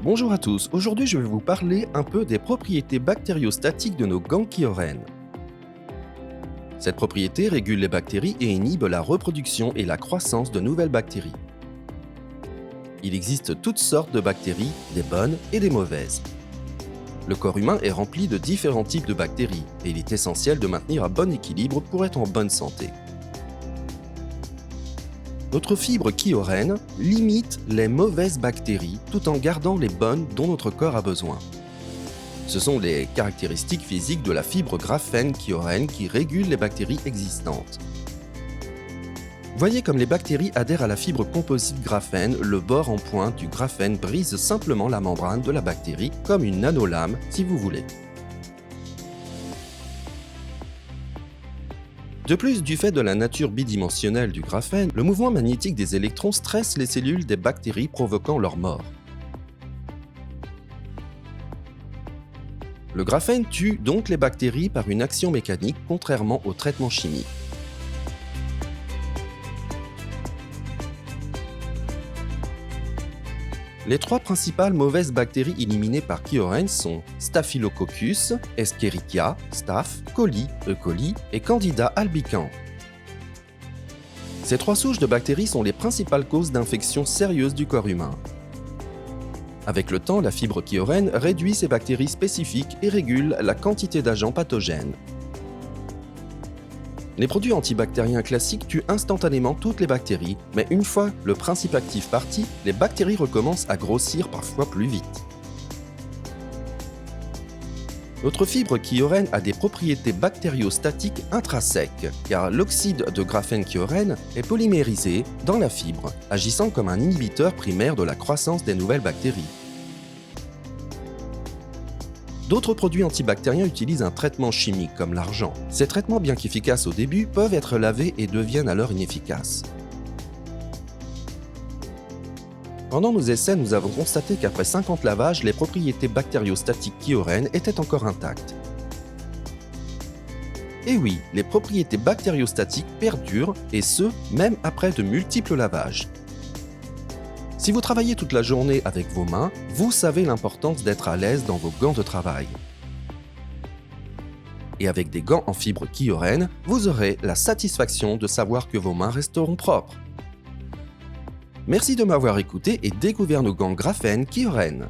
Bonjour à tous, aujourd'hui je vais vous parler un peu des propriétés bactériostatiques de nos gants Kyoren. Cette propriété régule les bactéries et inhibe la reproduction et la croissance de nouvelles bactéries. Il existe toutes sortes de bactéries, des bonnes et des mauvaises. Le corps humain est rempli de différents types de bactéries et il est essentiel de maintenir un bon équilibre pour être en bonne santé. Notre fibre Kyoren limite les mauvaises bactéries tout en gardant les bonnes dont notre corps a besoin. Ce sont les caractéristiques physiques de la fibre graphène Kyoren qui régulent les bactéries existantes. Voyez comme les bactéries adhèrent à la fibre composite graphène, le bord en pointe du graphène brise simplement la membrane de la bactérie comme une nanolame si vous voulez. De plus, du fait de la nature bidimensionnelle du graphène, le mouvement magnétique des électrons stresse les cellules des bactéries provoquant leur mort. Le graphène tue donc les bactéries par une action mécanique contrairement au traitement chimique. Les trois principales mauvaises bactéries éliminées par Kyoren sont Staphylococcus, Escherichia, Staph, Coli, E. coli et Candida albicans. Ces trois souches de bactéries sont les principales causes d'infections sérieuses du corps humain. Avec le temps, la fibre Kyoren réduit ces bactéries spécifiques et régule la quantité d'agents pathogènes. Les produits antibactériens classiques tuent instantanément toutes les bactéries, mais une fois le principe actif parti, les bactéries recommencent à grossir parfois plus vite. Notre fibre Kyoren a des propriétés bactériostatiques intrinsèques, car l'oxyde de graphène Kyoren est polymérisé dans la fibre, agissant comme un inhibiteur primaire de la croissance des nouvelles bactéries. D'autres produits antibactériens utilisent un traitement chimique comme l'argent. Ces traitements, bien qu'efficaces au début, peuvent être lavés et deviennent alors inefficaces. Pendant nos essais, nous avons constaté qu'après 50 lavages, les propriétés bactériostatiques Kyoren étaient encore intactes. Et oui, les propriétés bactériostatiques perdurent, et ce, même après de multiples lavages. Si vous travaillez toute la journée avec vos mains, vous savez l'importance d'être à l'aise dans vos gants de travail. Et avec des gants en fibre Kyoren, vous aurez la satisfaction de savoir que vos mains resteront propres. Merci de m'avoir écouté et découvert nos gants graphène Kyoren.